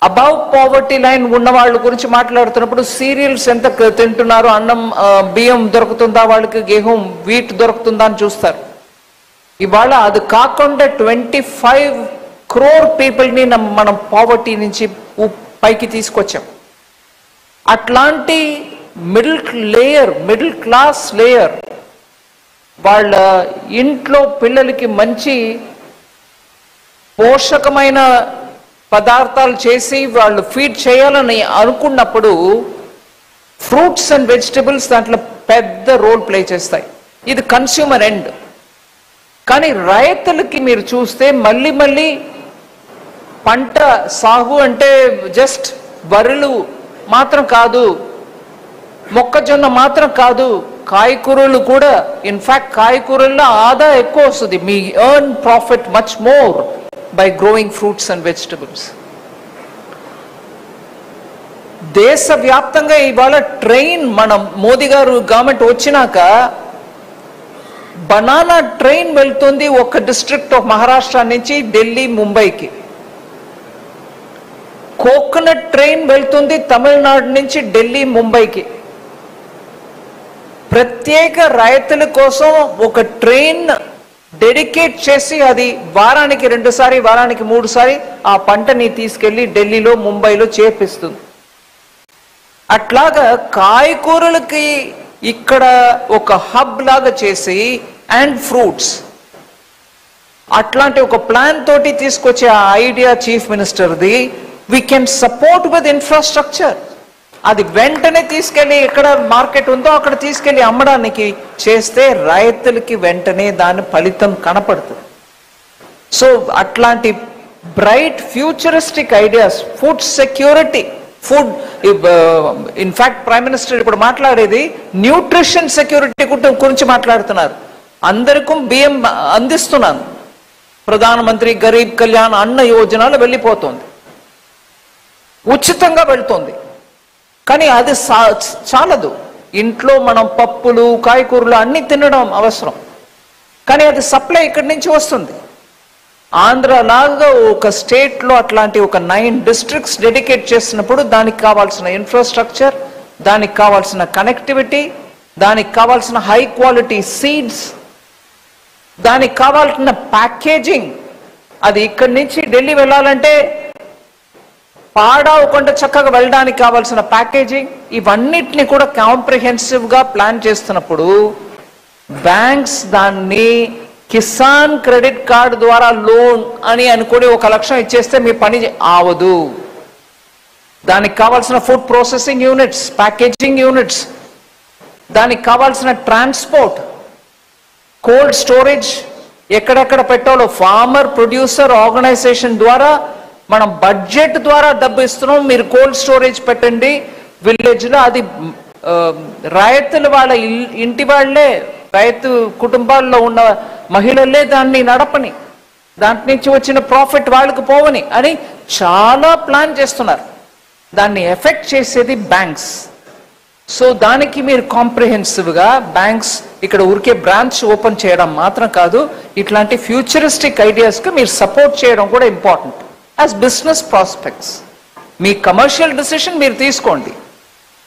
Above poverty line ఉన్న వాళ్ళ గురించి మాట్లాడుతున్నప్పుడు సీరియల్స్ ఎంత తింటున్నారు, అన్నం బియ్యం దొరుకుతుందా వాళ్ళకి, గేహం వీట్ దొరుకుతుందా అని చూస్తారు. ఇవాళ అది కాకుండా 25 crore పీపుల్ని మనం పావర్టీ నుంచి పైకి తీసుకొచ్చాం. అట్లాంటి మిడిల్ క్లాస్ లేయర్ వాళ్ళ ఇంట్లో పిల్లలకి మంచి పోషకమైన పదార్థాలు చేసి వాళ్ళు ఫీడ్ చేయాలని అనుకున్నప్పుడు ఫ్రూట్స్ అండ్ వెజిటబుల్స్ దాంట్లో పెద్ద రోల్ ప్లే చేస్తాయి. ఇది కన్స్యూమర్ ఎండ్. కానీ రైతులకి మీరు చూస్తే మళ్ళీ పంట సాగు అంటే జస్ట్ వరులు మాత్రం కాదు, మొక్కజొన్న మాత్రం కాదు, కాయకూరలు కూడా. ఇన్ఫాక్ట్ కాయకూరల్లో ఆదా ఎక్కువ వస్తుంది. మీ earn profit much more by growing fruits and vegetables. దేశవ్యాప్తంగా ఇవాళ ట్రైన్, మనం మోదీ గారు గవర్నమెంట్ వచ్చినాక బనానా ట్రైన్ వెళ్తుంది ఒక డిస్ట్రిక్ట్ ఆఫ్ మహారాష్ట్ర నుంచి ఢిల్లీ ముంబైకి. కోకోనట్ ట్రైన్ వెళ్తుంది తమిళనాడు నుంచి ఢిల్లీ ముంబైకి. ప్రత్యేక రైతుల కోసం ఒక ట్రైన్ డెడికేట్ చేసి అది వారానికి 2 సారి, వారానికి 3 సారి ఆ పంటని తీసుకెళ్లి ఢిల్లీలో ముంబైలో చేర్పిస్తుంది. అట్లాగా కాయకూరలకి ఇక్కడ ఒక హబ్ లాగా చేసి అండ్ ఫ్రూట్స్ అట్లాంటి ఒక ప్లాన్ తోటి తీసుకొచ్చే ఆ ఐడియా చీఫ్ మినిస్టర్ది. We can support with infrastructure. అది వెంటనే తీసుకెళ్లి ఎక్కడ మార్కెట్ ఉందో అక్కడ తీసుకెళ్లి అమ్మడానికి చేస్తే రైతులకి వెంటనే దాని ఫలితం కనపడుతుంది. సో అట్లాంటి bright futuristic ideas, food security, food in fact prime minister ఇప్పుడు మాట్లాడేది న్యూట్రిషన్ సెక్యూరిటీ గురించి మాట్లాడుతున్నారు. అందరికీ బియ్యం అందిస్తున్నాను, ప్రధానమంత్రి గరీబ్ కళ్యాణ్ అన్న యోజనలు వెళ్ళిపోతుంది, ఉచితంగా వెళ్తుంది. కానీ అది చాలదు. ఇంట్లో మనం పప్పులు కాయకూరలు అన్ని తినడం అవసరం, కానీ అది సప్లై ఇక్కడి నుంచి వస్తుంది. ఆంధ్ర లాగా ఒక స్టేట్లో అట్లాంటి ఒక 9 districts డెడికేట్ చేసినప్పుడు దానికి కావాల్సిన ఇన్ఫ్రాస్ట్రక్చర్, దానికి కావాల్సిన కనెక్టివిటీ, దానికి కావాల్సిన హై క్వాలిటీ సీడ్స్, దానికి కావాల్సిన ప్యాకేజింగ్, అది ఇక్కడి నుంచి ఢిల్లీ వెళ్ళాలంటే పాడవకుండా చక్కగా వెళ్ళడానికి కావాల్సిన ప్యాకేజింగ్, ఇవన్నిటిని కూడా కాంప్రిహెన్సివ్గా ప్లాన్ చేస్తున్నప్పుడు బ్యాంక్స్ దాన్ని కిసాన్ క్రెడిట్ కార్డు ద్వారా లోన్ అని అనుకుని 1 లక్షం ఇచ్చేస్తే మీ పని ఆవదు. దానికి కావాల్సిన food processing units, packaging units, దానికి కావాల్సిన ట్రాన్స్పోర్ట్, కోల్డ్ స్టోరేజ్ ఎక్కడెక్కడ పెట్టాలో ఫార్మర్ ప్రొడ్యూసర్ ఆర్గనైజేషన్ ద్వారా మనం బడ్జెట్ ద్వారా డబ్బు ఇస్తున్నాం, మీరు కోల్డ్ స్టోరేజ్ పెట్టండి విలేజ్లో. అది రైతులు వాళ్ళ ఇంటి వాళ్ళే, రైతు కుటుంబాల్లో ఉన్న మహిళలే దాన్ని నడపని, దాంట్ నుంచి వచ్చిన ప్రాఫిట్ వాళ్ళకి పోవని అని చాలా ప్లాన్ చేస్తున్నారు. దాన్ని ఎఫెక్ట్ చేసేది బ్యాంక్స్. సో దానికి మీరు కాంప్రిహెన్సివ్గా బ్యాంక్స్ ఇక్కడ ఊరికే బ్రాంచ్ ఓపెన్ చేయడం మాత్రం కాదు, ఇట్లాంటి ఫ్యూచరిస్టిక్ ఐడియాస్కి మీరు సపోర్ట్ చేయడం కూడా ఇంపార్టెంట్ యాజ్ బిజినెస్ ప్రాస్పెక్ట్స్. మీ కమర్షియల్ డిసిషన్ మీరు తీసుకోండి,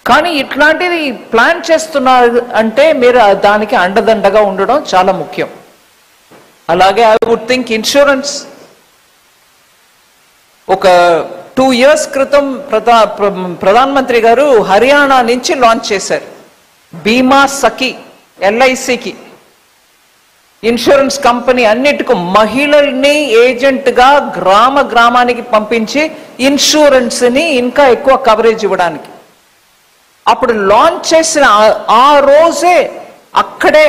కానీ ఇట్లాంటిది ప్లాన్ చేస్తున్నారు అంటే మీరు దానికి అండదండగా ఉండడం చాలా ముఖ్యం. అలాగే ఐ వుడ్ థింక్ ఇన్సూరెన్స్. ఒక 2 years క్రితం ప్రధానమంత్రి గారు హర్యానా నుంచి లాంచ్ చేశారు బీమా సఖి, LICకి ఇన్సూరెన్స్ కంపెనీ అన్నిటికీ మహిళల్ని ఏజెంట్గా గ్రామానికి పంపించి ఇన్సూరెన్స్ని ఇంకా ఎక్కువ కవరేజ్ ఇవ్వడానికి. అప్పుడు లాంచ్ చేసిన ఆ రోజే అక్కడే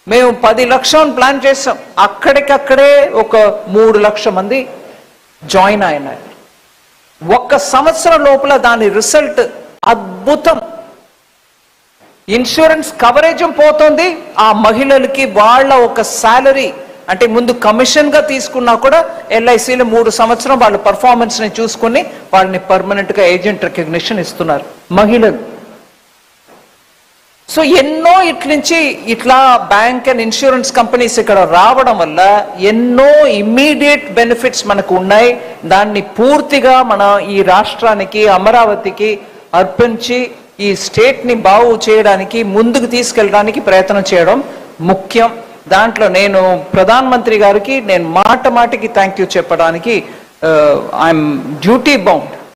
మేము 10 లక్షలు ప్లాన్ చేసాం, అక్కడికక్కడే ఒక 3 లక్షల మంది జాయిన్ అయినారు. 1 సంవత్సరం లోపల దాని రిజల్ట్ అద్భుతం. ఇన్సూరెన్స్ కవరేజ్ పోతుంది, ఆ మహిళలకి వాళ్ళ ఒక శాలరీ అంటే ముందు కమిషన్గా తీసుకున్నా కూడా LICలో 3 సంవత్సరం వాళ్ళ పర్ఫార్మెన్స్ని చూసుకుని వాళ్ళని పర్మనెంట్గా ఏజెంట్ రికగ్నిషన్ ఇస్తున్నారు మహిళలు. సో ఎన్నో ఇట్నుంచి ఇట్లా బ్యాంక్ అండ్ ఇన్సూరెన్స్ కంపెనీస్ ఇక్కడ రావడం వల్ల ఎన్నో ఇమ్మీడియట్ బెనిఫిట్స్ మనకు ఉన్నాయి. దాన్ని పూర్తిగా మన ఈ రాష్ట్రానికి, అమరావతికి అర్పించి ఈ స్టేట్ ని బాగు చేయడానికి, ముందుకు తీసుకెళ్ళడానికి ప్రయత్నం చేయడం ముఖ్యం. దాంట్లో నేను ప్రధానమంత్రి గారికి నేను మాటికి థ్యాంక్ యూ చెప్పడానికి ఐఎమ్ డ్యూటీ బౌండ్.